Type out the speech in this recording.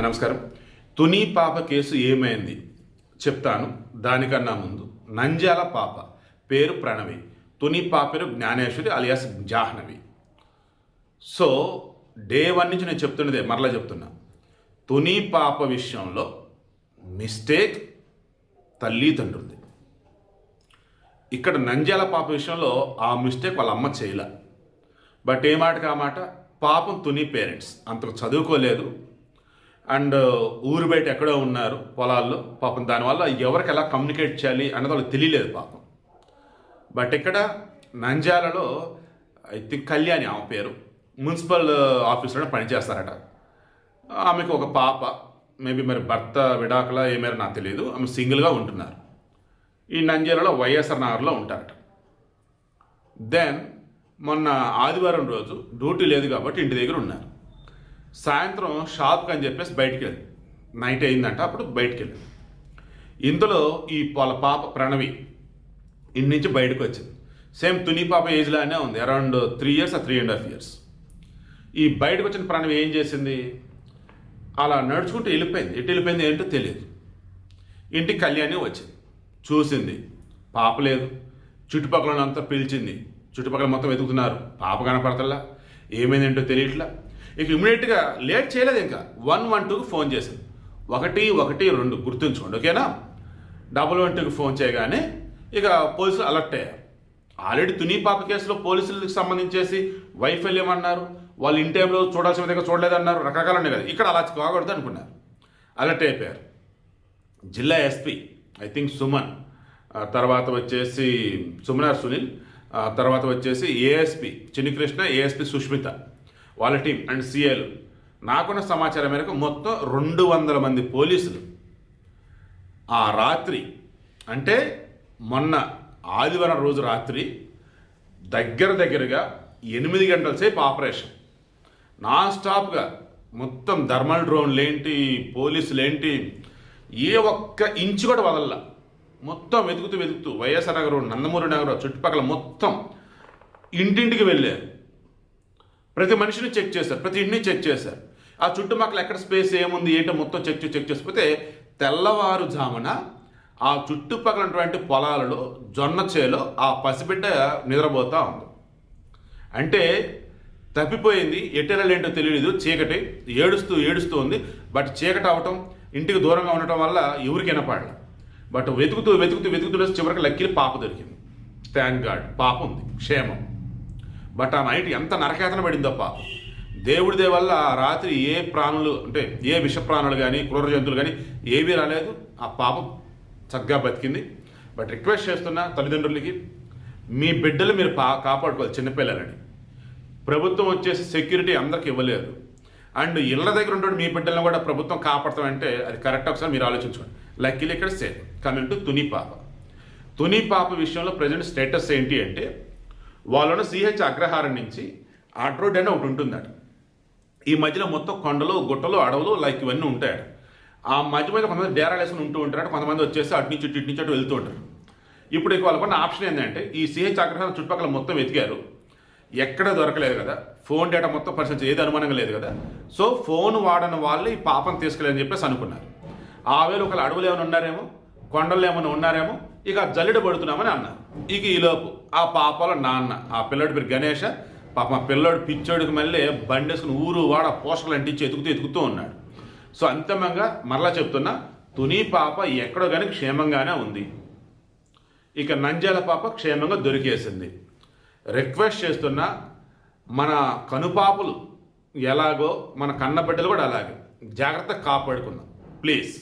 నమస్కారం. తుని పాప కేసు ఏమైంది చెప్తాను. దానికన్నా ముందు నంద్యాల పాప పేరు ప్రణవి, తుని పాప పేరు Gnaneshwari alias Jahnavi. So day 1 నుంచి నేను చెప్తున్నదే మరలా చెప్తున్నా. తుని పాప విషయంలో మిస్టేక్ తల్లిదండ్రులది. ఇక్కడ నంద్యాల పాప విషయంలో ఆ మిస్టేక్ వాళ్ళ అమ్మ చేయలే. బట్ ఏ మాట కా మాట పాపం తుని పేరెంట్స్ అంతకు చదువుకోలేదు అండ్ ఊరు బయట ఎక్కడో ఉన్నారు పొలాల్లో. పాపం దానివల్ల ఎవరికి ఎలా కమ్యూనికేట్ చేయాలి అన్నది వాళ్ళకి తెలియలేదు పాపం. బట్ ఇక్కడ నంద్యాలలో ఐ థింక్ కళ్యాణి ఆమె పేరు, మున్సిపల్ ఆఫీసులో పనిచేస్తారట. ఆమెకు ఒక పాప, మేబీ మరి భర్త విడాకుల ఏమేరో నాకు తెలియదు. ఆమె సింగిల్గా ఉంటున్నారు. ఈ నంద్యాలలో వైఎస్ఆర్ నగర్లో ఉంటారట. దెన్ మొన్న ఆదివారం రోజు డ్యూటీ లేదు కాబట్టి ఇంటి దగ్గర ఉన్నారు. సాయంత్రం షాప్కి అని చెప్పేసి బయటికి వెళ్ళి, నైట్ అయిందంట, అప్పుడు బయటికి వెళ్ళి ఇందులో ఈ వాళ్ళ పాప ప్రణవి ఇంటి నుంచి బయటకు వచ్చింది. సేమ్ తుని పాప ఏజ్లానే ఉంది, అరౌండ్ 3 years or 3.5 years. ఈ బయటకు వచ్చిన ప్రణవి ఏం చేసింది, అలా నడుచుకుంటూ వెళ్ళిపోయింది. ఎటు వెళ్ళిపోయింది ఏంటో తెలియదు. ఇంటికి కళ్యాణి వచ్చింది, చూసింది, పాప లేదు. చుట్టుపక్కల అంతా పిలిచింది, చుట్టుపక్కల మొత్తం వెతుకుతున్నారు, పాప కనపడతల్లా, ఏమైందేంటో తెలియట్లా. ఇక ఇమీడియట్గా లేట్ చేయలేదు, ఇంకా 112కి ఫోన్ చేసింది. 112 గుర్తుంచుకోండి, ఓకేనా. 112కి ఫోన్ చేయగానే ఇక పోలీసులు అలర్ట్ అయ్యారు. ఆల్రెడీ తుని పాప కేసులో పోలీసులకు సంబంధించేసి వైఫల్యం అన్నారు, వాళ్ళు ఇన్ టైంలో చూడాల్సిన విధంగా చూడలేదన్నారు, రకరకాలు ఉన్నాయి కదా. ఇక్కడ అలా కాకూడదు అనుకున్నారు, అలర్ట్ అయిపోయారు. జిల్లా ఎస్పీ ఐ థింక్ సుమన్, తర్వాత వచ్చేసి సుమనార్ సునీల్, తర్వాత వచ్చేసి ఏఎస్పీ చిన్నికృష్ణ, ఏఎస్పీ సుష్మిత, వాళ్ళ టీం అండ్ సిఐలు. నాకున్న సమాచారం మేరకు మొత్తం 200 మంది పోలీసులు ఆ రాత్రి, అంటే మొన్న ఆదివారం రోజు రాత్రి దగ్గరగా 8 గంటల సేపు ఆపరేషన్ నాన్ స్టాప్గా. మొత్తం థర్మల్ డ్రోన్లేంటి, పోలీసులేంటి, ఏ ఒక్క ఇంచు కూడా వదల్లా. మొత్తం వెతుకుతూ వైఎస్ఆర్ నగరం, నందమూరి నగరం చుట్టుపక్కల మొత్తం ఇంటింటికి వెళ్ళారు. ప్రతి మనిషిని చెక్ చేశారు, ప్రతి ఇంటిని చెక్ చేశారు. ఆ చుట్టుపక్కల ఎక్కడ స్పేస్ ఏముంది ఏంటో మొత్తం చెక్ చేసిపోతే తెల్లవారుజామున ఆ చుట్టుపక్కలటువంటి పొలాలలో జొన్న చేలో ఆ పసిబిడ్డ నిద్రపోతూ ఉంది. అంటే తప్పిపోయింది, ఎటెళ్ళేంటో తెలియదు. చీకటి, ఏడుస్తూ ఉంది. బట్ చీకటి అవటం, ఇంటికి దూరంగా ఉండటం వల్ల ఎవరికి వినపడలే. బట్ వెతుకుతూ చివరికి లక్కీలు పాప దొరికింది. థ్యాంక్ గాడ్, పాప ఉంది, క్షేమం. బట్ ఆ నైట్ ఎంత నరకేతన పడిందో పాప. దేవుడి వల్ల ఆ రాత్రి ఏ ప్రాణులు, అంటే ఏ విష ప్రాణులు కానీ క్రూర జంతువులు కానీ ఏవీ రాలేదు. ఆ పాప చక్కగా బతికింది. బట్ రిక్వెస్ట్ చేస్తున్నా తల్లిదండ్రులకి, మీ బిడ్డలు మీరు కాపాడుకోవాలి, చిన్నపిల్లలని. ప్రభుత్వం వచ్చేసి సెక్యూరిటీ అందరికి ఇవ్వలేదు. అండ్ ఇళ్ళ దగ్గర ఉంటే మీ బిడ్డలను కూడా ప్రభుత్వం కాపాడతామంటే అది కరెక్ట్. ఒకసారి మీరు ఆలోచించుకోండి. లక్కీలు ఇక్కడ సేఫ్. కమింగ్ టు తుని పాప విషయంలో ప్రజెంట్ స్టేటస్ ఏంటి అంటే, వాళ్ళను సిహెచ్ అగ్రహారం నుంచి ఆట్ రోడ్ అని ఒకటి ఉంటుందట. ఈ మధ్యలో మొత్తం కొండలు, గుట్టలు, అడవులు లైక్ ఇవన్నీ ఉంటాయట. ఆ మధ్య కొంతమంది డేరాలు వేసుకుని ఉంటూ ఉంటారట, కొంతమంది వచ్చేసి అటు నుంచి అటు వెళ్తూ ఉంటారు. ఇప్పుడు ఇక వాళ్ళకున్న ఆప్షన్ ఏంటంటే, ఈ సిహెచ్ అగ్రహారం చుట్టుపక్కల మొత్తం వెతికారు, ఎక్కడ దొరకలేదు కదా. ఫోన్ డేటా మొత్తం పరిస్థితి ఏది అనుమానంగా లేదు కదా. సో ఫోన్ వాడని వాళ్ళు ఈ పాపను తీసుకెళ్ళని చెప్పేసి అనుకున్నారు. ఆ వేళ ఒకళ్ళు అడవులు ఏమైనా ఉన్నారేమో, కొండలు ఏమైనా ఉన్నారేమో, ఇక జల్లెడ పడుతున్నామని అన్నారు. ఇక ఈలోపు ఆ పాపల నాన్న, ఆ పిల్లడి పేరు గణేష, పాప ఆ పిల్లోడు పిచ్చోడికి మళ్ళీ బండేసుకుని ఊరు వాడ పోస్టర్లు అంటించి ఎతుకుతూ ఉన్నాడు. సో అంతిమంగా మరలా చెప్తున్నా, తుని పాప ఎక్కడో కానీ క్షేమంగానే ఉంది. ఇక నంద్యాల పాప క్షేమంగా దొరికేసింది. రిక్వెస్ట్ చేస్తున్నా, మన కనుపాపులు ఎలాగో మన కన్నబిడ్డలు కూడా అలాగే జాగ్రత్తగా కాపాడుకుందాం ప్లీజ్.